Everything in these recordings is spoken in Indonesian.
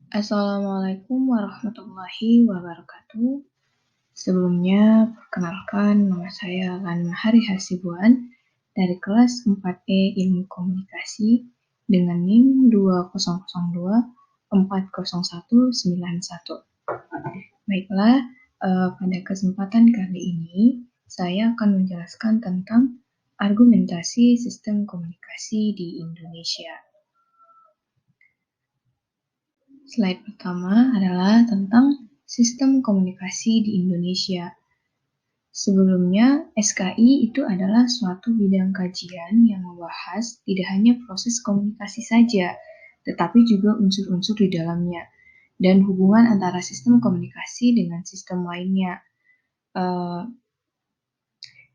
Assalamualaikum warahmatullahi wabarakatuh. Sebelumnya, perkenalkan nama saya Lana Hari Hasibuan dari kelas 4E Ilmu Komunikasi dengan NIM 2002409191. Baiklah, pada kesempatan kali ini saya akan menjelaskan tentang argumentasi sistem komunikasi di Indonesia. Slide pertama adalah tentang sistem komunikasi di Indonesia. Sebelumnya, SKI itu adalah suatu bidang kajian yang membahas tidak hanya proses komunikasi saja, tetapi juga unsur-unsur di dalamnya, dan hubungan antara sistem komunikasi dengan sistem lainnya,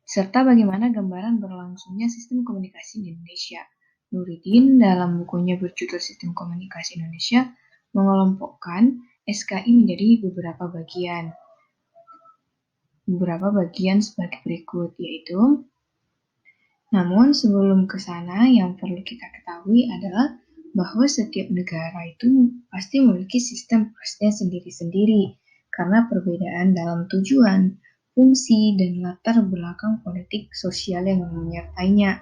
serta bagaimana gambaran berlangsungnya sistem komunikasi di Indonesia. Nuridin dalam bukunya berjudul Sistem Komunikasi Indonesia mengelompokkan SKI menjadi beberapa bagian sebagai berikut, yaitu namun sebelum ke sana yang perlu kita ketahui adalah bahwa setiap negara itu pasti memiliki sistem prosesnya sendiri-sendiri karena perbedaan dalam tujuan, fungsi, dan latar belakang politik sosial yang menyertainya,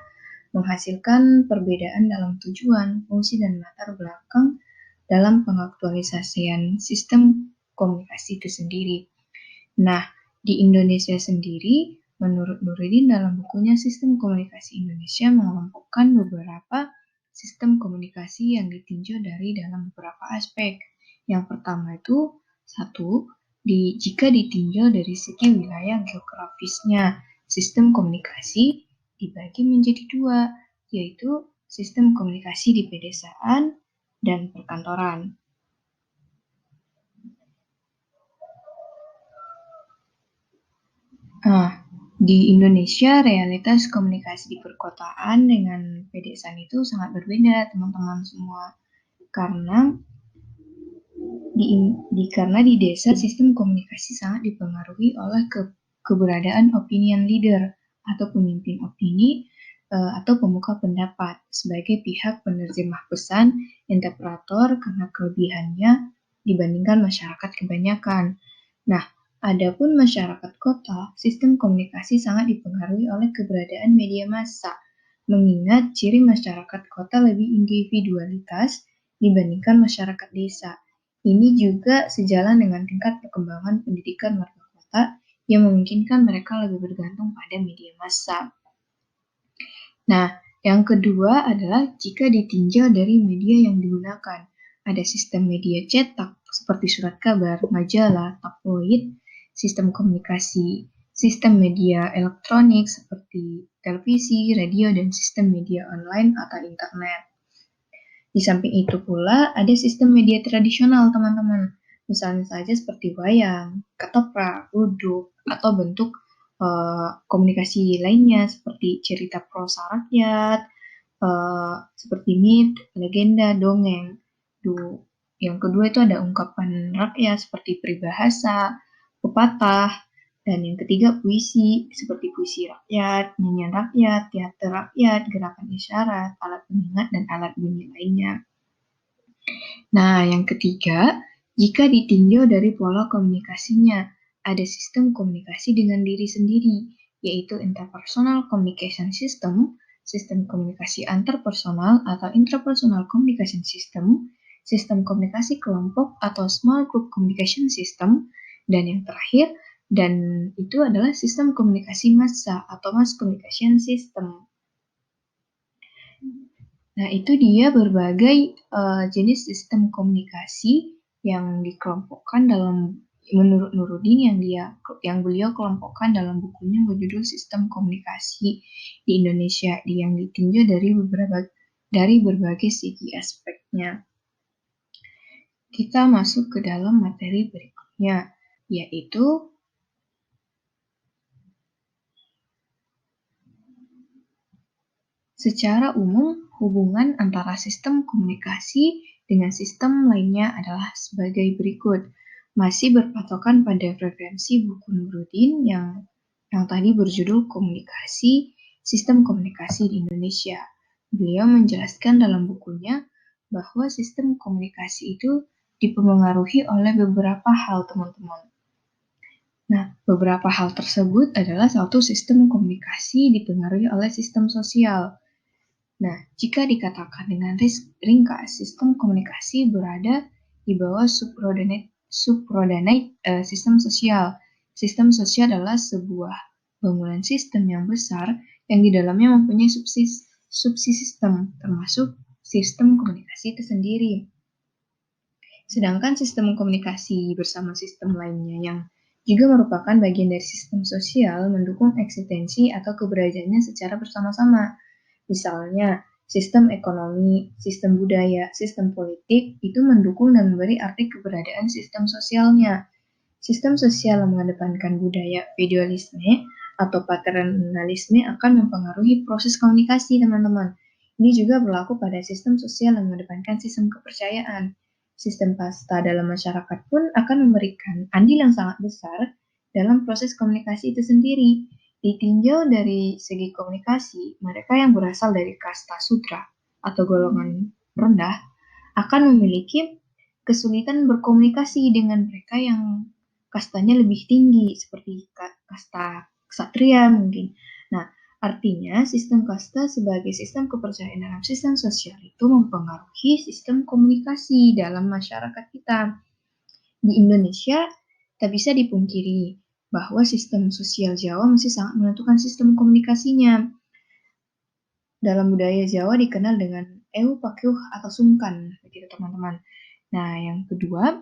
menghasilkan perbedaan dalam tujuan, fungsi, dan latar belakang dalam pengaktualisasian sistem komunikasi itu sendiri. Nah, di Indonesia sendiri, menurut Nuridin dalam bukunya Sistem Komunikasi Indonesia mengelompokkan beberapa sistem komunikasi yang ditinjau dari dalam beberapa aspek. Yang pertama itu, jika ditinjau dari segi wilayah geografisnya, sistem komunikasi dibagi menjadi dua, yaitu sistem komunikasi di pedesaan dan perkantoran. Di Indonesia, realitas komunikasi di perkotaan dengan pedesaan itu sangat berbeda, teman-teman semua. Karena di desa, sistem komunikasi sangat dipengaruhi oleh keberadaan opinion leader atau pemimpin opini atau pemuka pendapat sebagai pihak penerjemah pesan, interpretor karena kelebihannya dibandingkan masyarakat kebanyakan. Nah, adapun masyarakat kota, sistem komunikasi sangat dipengaruhi oleh keberadaan media massa, mengingat ciri masyarakat kota lebih individualitas dibandingkan masyarakat desa. Ini juga sejalan dengan tingkat perkembangan pendidikan warga kota yang memungkinkan mereka lebih bergantung pada media massa. Nah, yang kedua adalah jika ditinjau dari media yang digunakan. Ada sistem media cetak seperti surat kabar, majalah, tabloid, sistem komunikasi, sistem media elektronik seperti televisi, radio, dan sistem media online atau internet. Di samping itu pula ada sistem media tradisional, teman-teman. Misalnya saja seperti wayang, ketoprak, ludruk, atau bentuk komunikasi lainnya seperti cerita prosa rakyat, seperti mit, legenda, dongeng. Yang kedua itu ada ungkapan rakyat seperti peribahasa, pepatah, dan yang ketiga puisi seperti puisi rakyat, nyanyian rakyat, teater rakyat, gerakan isyarat, alat pengingat, dan alat bunyi lainnya. Nah, yang ketiga, jika ditinjau dari pola komunikasinya, ada sistem komunikasi dengan diri sendiri, yaitu interpersonal communication system, sistem komunikasi antarpersonal atau intrapersonal communication system, sistem komunikasi kelompok atau small group communication system, dan yang terakhir, dan itu adalah sistem komunikasi massa atau mass communication system. Nah, itu dia berbagai jenis sistem komunikasi yang dikelompokkan menurut Nuruddin yang beliau kelompokkan dalam bukunya berjudul Sistem Komunikasi di Indonesia yang ditinjau dari berbagai segi aspeknya. Kita masuk ke dalam materi berikutnya, yaitu secara umum hubungan antara sistem komunikasi dengan sistem lainnya adalah sebagai berikut. Masih berpatokan pada referensi buku Nuruddin yang tadi berjudul Komunikasi, Sistem Komunikasi di Indonesia. Beliau menjelaskan dalam bukunya bahwa sistem komunikasi itu dipengaruhi oleh beberapa hal, teman-teman. Nah, beberapa hal tersebut adalah satu, sistem komunikasi dipengaruhi oleh sistem sosial. Nah, jika dikatakan dengan ringkas, sistem komunikasi berada di bawah subordinate sistem sosial. Sistem sosial adalah sebuah bangunan sistem yang besar yang di dalamnya mempunyai subsistem, termasuk sistem komunikasi itu sendiri. Sedangkan sistem komunikasi bersama sistem lainnya yang juga merupakan bagian dari sistem sosial mendukung eksistensi atau keberadaannya secara bersama-sama. Misalnya, sistem ekonomi, sistem budaya, sistem politik itu mendukung dan memberi arti keberadaan sistem sosialnya. Sistem sosial yang mengedepankan budaya feudalisme atau paternalisme akan mempengaruhi proses komunikasi, teman-teman. Ini juga berlaku pada sistem sosial yang mengedepankan sistem kepercayaan. Sistem kasta dalam masyarakat pun akan memberikan andil yang sangat besar dalam proses komunikasi itu sendiri. Ditinjau dari segi komunikasi, mereka yang berasal dari kasta sudra atau golongan rendah akan memiliki kesulitan berkomunikasi dengan mereka yang kastanya lebih tinggi, seperti kasta ksatria mungkin. Nah, artinya sistem kasta sebagai sistem kepercayaan dalam sistem sosial itu mempengaruhi sistem komunikasi dalam masyarakat kita. Di Indonesia, tak bisa dipungkiri bahwa sistem sosial Jawa masih sangat menentukan sistem komunikasinya. Dalam budaya Jawa dikenal dengan ewu pakyuh atau sungkan, begitu teman-teman. Nah, yang kedua,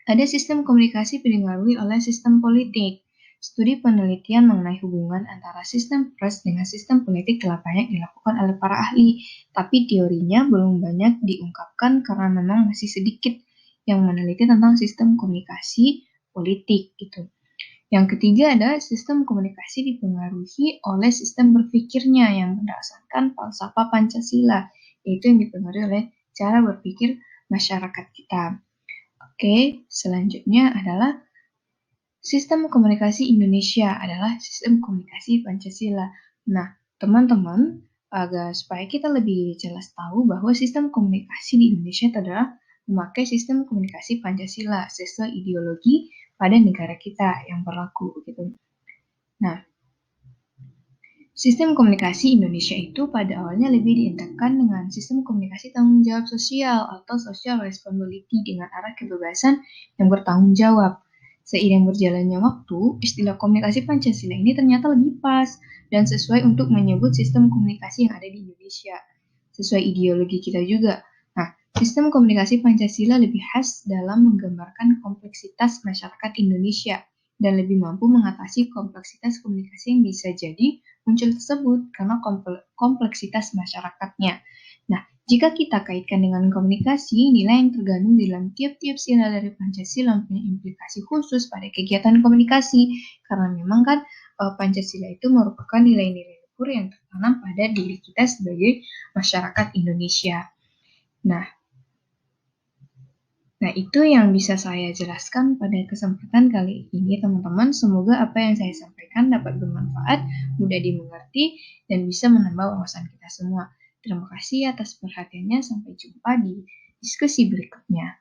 ada sistem komunikasi dipengaruhi oleh sistem politik. Studi penelitian mengenai hubungan antara sistem pers dengan sistem politik telah banyak dilakukan oleh para ahli, tapi teorinya belum banyak diungkapkan karena memang masih sedikit yang meneliti tentang sistem komunikasi politik gitu. Yang ketiga ada sistem komunikasi dipengaruhi oleh sistem berpikirnya yang berdasarkan falsafah Pancasila, yaitu yang dipengaruhi oleh cara berpikir masyarakat kita. Oke, selanjutnya adalah sistem komunikasi Indonesia adalah sistem komunikasi Pancasila. Nah, teman-teman, agar supaya kita lebih jelas tahu bahwa sistem komunikasi di Indonesia adalah memakai sistem komunikasi Pancasila sesuai ideologi pada negara kita yang berlaku gitu. Nah, sistem komunikasi Indonesia itu pada awalnya lebih diintegrasikan dengan sistem komunikasi tanggung jawab sosial atau social responsibility dengan arah kebebasan yang bertanggung jawab. Seiring berjalannya waktu, istilah komunikasi Pancasila ini ternyata lebih pas dan sesuai untuk menyebut sistem komunikasi yang ada di Indonesia. Sesuai ideologi kita juga. Nah, sistem komunikasi Pancasila lebih khas dalam menggambarkan kompleksitas masyarakat Indonesia dan lebih mampu mengatasi kompleksitas komunikasi yang bisa jadi muncul tersebut karena kompleksitas masyarakatnya. Nah, jika kita kaitkan dengan komunikasi, nilai yang tergandung di dalam tiap-tiap sila dari Pancasila mempunyai implikasi khusus pada kegiatan komunikasi, karena memang kan Pancasila itu merupakan nilai-nilai luhur yang tertanam pada diri kita sebagai masyarakat Indonesia. Nah, itu yang bisa saya jelaskan pada kesempatan kali ini, teman-teman. Semoga apa yang saya sampaikan dapat bermanfaat, mudah dimengerti, dan bisa menambah wawasan kita semua. Terima kasih atas perhatiannya. Sampai jumpa di diskusi berikutnya.